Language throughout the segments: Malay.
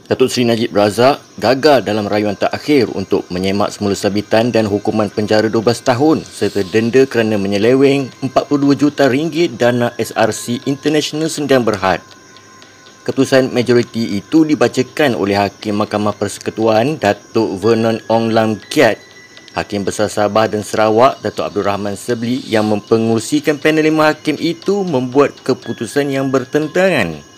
Datuk Seri Najib Razak gagal dalam rayuan terakhir untuk menyemak semula sabitan dan hukuman penjara 12 tahun serta denda kerana menyeleweng RM42 juta dana SRC International Sdn Bhd. Keputusan majoriti itu dibacakan oleh Hakim Mahkamah Persekutuan Datuk Vernon Ong Lam Kiat, Hakim Besar Sabah dan Sarawak Datuk Abdul Rahman Sebli yang mempengerusikan panel 5 hakim itu membuat keputusan yang bertentangan.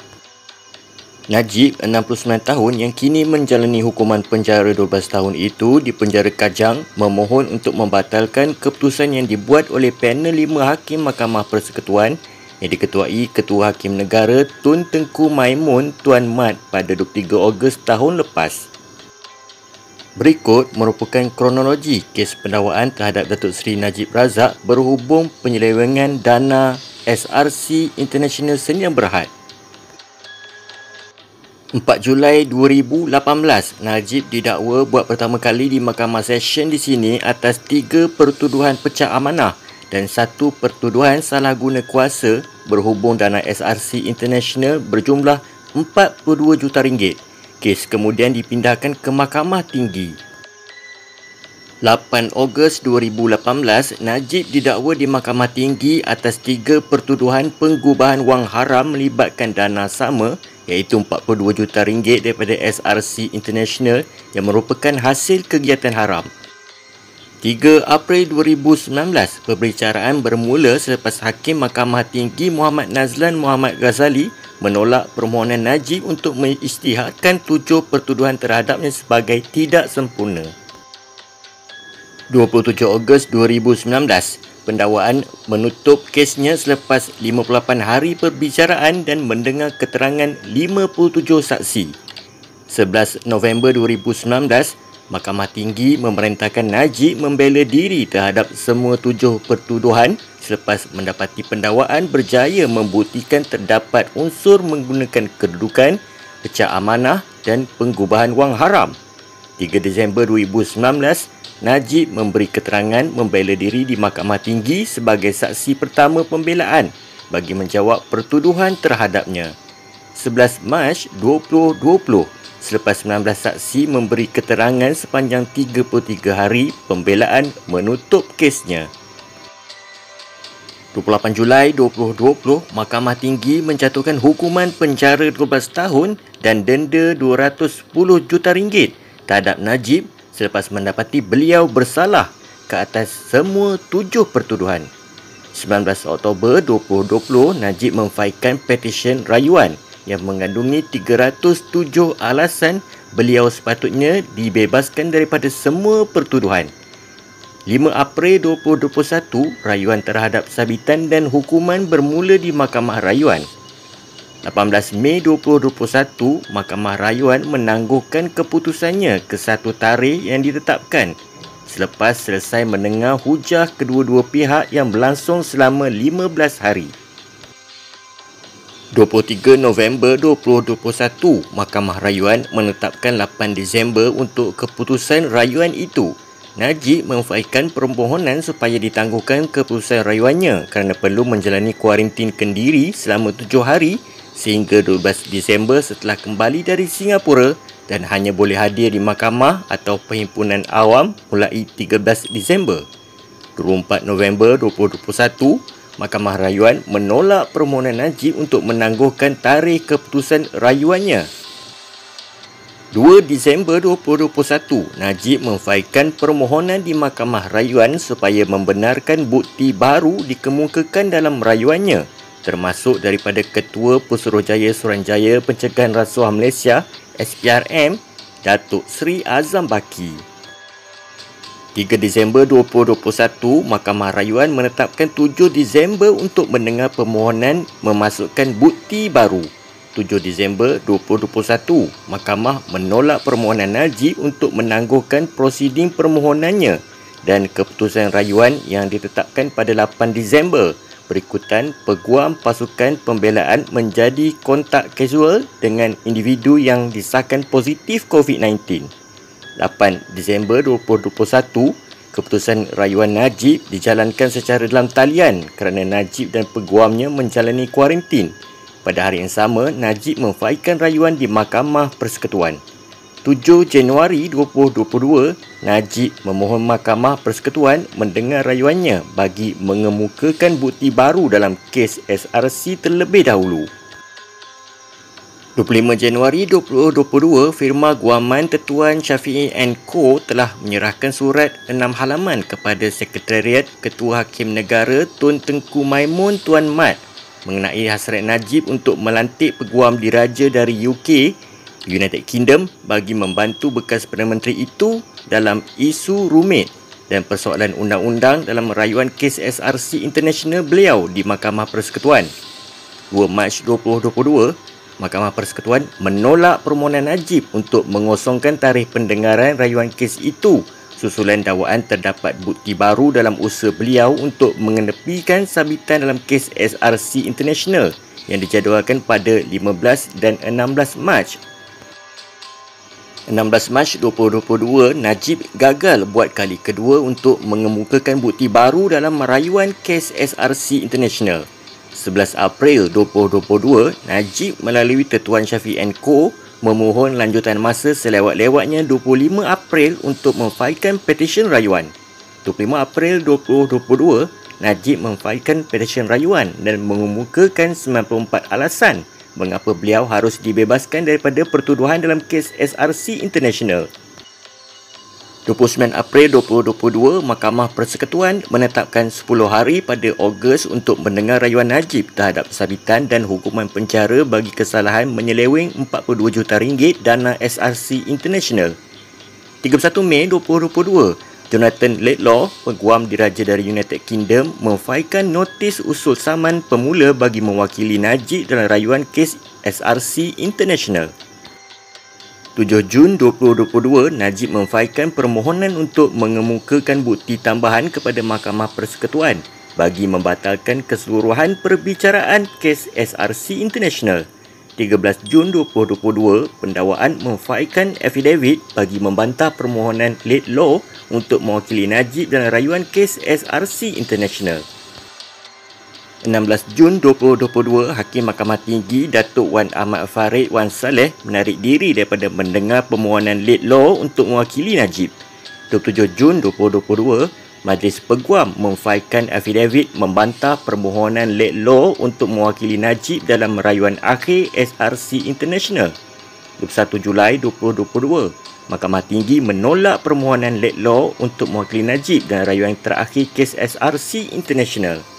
Najib, 69 tahun yang kini menjalani hukuman penjara 12 tahun itu di penjara Kajang memohon untuk membatalkan keputusan yang dibuat oleh panel 5 Hakim Mahkamah Persekutuan yang diketuai Ketua Hakim Negara Tun Tengku Maimun Tuan Mat pada 23 Ogos tahun lepas. Berikut merupakan kronologi kes pendakwaan terhadap Datuk Seri Najib Razak berhubung penyelewengan dana SRC International Sdn Bhd. 4 Julai 2018, Najib didakwa buat pertama kali di Mahkamah Session di sini atas 3 pertuduhan pecah amanah dan 1 pertuduhan salah guna kuasa berhubung dana SRC International berjumlah RM42 juta. Kes kemudian dipindahkan ke Mahkamah Tinggi. 8 Ogos 2018, Najib didakwa di Mahkamah Tinggi atas 3 pertuduhan penggubahan wang haram melibatkan dana sama iaitu RM42 juta daripada SRC International yang merupakan hasil kegiatan haram. 3 April 2019, perbicaraan bermula selepas Hakim Mahkamah Tinggi Muhammad Nazlan Muhammad Ghazali menolak permohonan Najib untuk mengisytihadkan 7 pertuduhan terhadapnya sebagai tidak sempurna. 27 Ogos 2019, pendakwaan menutup kesnya selepas 58 hari perbicaraan dan mendengar keterangan 57 saksi. 11 November 2019, Mahkamah Tinggi memerintahkan Najib membela diri terhadap semua 7 pertuduhan selepas mendapati pendakwaan berjaya membuktikan terdapat unsur menggunakan kedudukan, pecah amanah dan penggubahan wang haram. 3 Disember 2019, Najib memberi keterangan membela diri di Mahkamah Tinggi sebagai saksi pertama pembelaan bagi menjawab pertuduhan terhadapnya. 11 Mac 2020, selepas 19 saksi memberi keterangan sepanjang 33 hari, pembelaan menutup kesnya. 28 Julai 2020, Mahkamah Tinggi menjatuhkan hukuman penjara 12 tahun dan denda RM210 juta terhadap Najib selepas mendapati beliau bersalah ke atas semua 7 pertuduhan. 19 Oktober 2020, Najib memfailkan petisyen rayuan yang mengandungi 307 alasan beliau sepatutnya dibebaskan daripada semua pertuduhan. 5 April 2021, rayuan terhadap sabitan dan hukuman bermula di Mahkamah Rayuan. 18 Mei 2021, Mahkamah Rayuan menangguhkan keputusannya ke satu tarikh yang ditetapkan selepas selesai mendengar hujah kedua-dua pihak yang berlangsung selama 15 hari. 23 November 2021, Mahkamah Rayuan menetapkan 8 Disember untuk keputusan rayuan itu. Najib memfailkan permohonan supaya ditangguhkan keputusan rayuannya kerana perlu menjalani kuarantin kendiri selama 7 hari sehingga 12 Disember setelah kembali dari Singapura dan hanya boleh hadir di mahkamah atau perhimpunan awam mulai 13 Disember. 24 November 2021, Mahkamah Rayuan menolak permohonan Najib untuk menangguhkan tarikh keputusan rayuannya. 2 Disember 2021, Najib memfailkan permohonan di Mahkamah Rayuan supaya membenarkan bukti baru dikemukakan dalam rayuannya, termasuk daripada Ketua Pusuruhjaya Suruhanjaya Pencegahan Rasuah Malaysia SPRM, Datuk Seri Azam Baki. 3 Disember 2021, Mahkamah Rayuan menetapkan 7 Disember untuk mendengar permohonan memasukkan bukti baru. 7 Disember 2021, Mahkamah menolak permohonan Najib untuk menangguhkan prosiding permohonannya dan keputusan rayuan yang ditetapkan pada 8 Disember berikutan peguam pasukan pembelaan menjadi kontak kasual dengan individu yang disahkan positif COVID-19. 8 Disember 2021, keputusan rayuan Najib dijalankan secara dalam talian kerana Najib dan peguamnya menjalani kuarantin. Pada hari yang sama, Najib memfailkan rayuan di Mahkamah Persekutuan. 7 Januari 2022, Najib memohon Mahkamah Persekutuan mendengar rayuannya bagi mengemukakan bukti baru dalam kes SRC terlebih dahulu. 25 Januari 2022, firma guaman Tetuan Syafiee & Co telah menyerahkan surat 6 halaman kepada Sekretariat Ketua Hakim Negara Tun Tengku Maimun Tuan Mat mengenai hasrat Najib untuk melantik peguam diraja dari UK, United Kingdom, bagi membantu bekas Perdana Menteri itu dalam isu rumit dan persoalan undang-undang dalam rayuan kes SRC International beliau di Mahkamah Persekutuan. 2 Mac 2022, Mahkamah Persekutuan menolak permohonan Najib untuk mengosongkan tarikh pendengaran rayuan kes itu susulan dakwaan terdapat bukti baru dalam usaha beliau untuk mengenepikan sabitan dalam kes SRC International yang dijadualkan pada 15 dan 16 Mac. 16 Mac 2022, Najib gagal buat kali kedua untuk mengemukakan bukti baru dalam rayuan kes SRC International. 11 April 2022, Najib melalui Tetuan Syafiee & Co memohon lanjutan masa selewat-lewatnya 25 April untuk memfailkan petisyen rayuan. 25 April 2022, Najib memfailkan petisyen rayuan dan mengemukakan 94 alasan mengapa beliau harus dibebaskan daripada pertuduhan dalam kes SRC International. 29 April 2022, Mahkamah Persekutuan menetapkan 10 hari pada Ogos untuk mendengar rayuan Najib terhadap sabitan dan hukuman penjara bagi kesalahan menyeleweng RM42 juta dana SRC International. 31 Mei 2022, Jonathan Laidlaw, peguam diraja dari United Kingdom, memfailkan notis usul saman pemula bagi mewakili Najib dalam rayuan kes SRC International. 7 Jun 2022, Najib memfailkan permohonan untuk mengemukakan bukti tambahan kepada Mahkamah Persekutuan bagi membatalkan keseluruhan perbicaraan kes SRC International. 13 Jun 2022, pendakwaan memfailkan affidavit bagi membantah permohonan Laidlaw untuk mewakili Najib dalam rayuan kes SRC International. 16 Jun 2022, Hakim Mahkamah Tinggi Datuk Wan Ahmad Farid Wan Saleh menarik diri daripada mendengar permohonan Laidlaw untuk mewakili Najib. 27 Jun 2022, Majlis Peguam memfailkan affidavit membantah permohonan Laidlaw untuk mewakili Najib dalam rayuan akhir SRC International. 21 Julai 2022, Mahkamah Tinggi menolak permohonan Laidlaw untuk mewakili Najib dalam rayuan terakhir kes SRC International.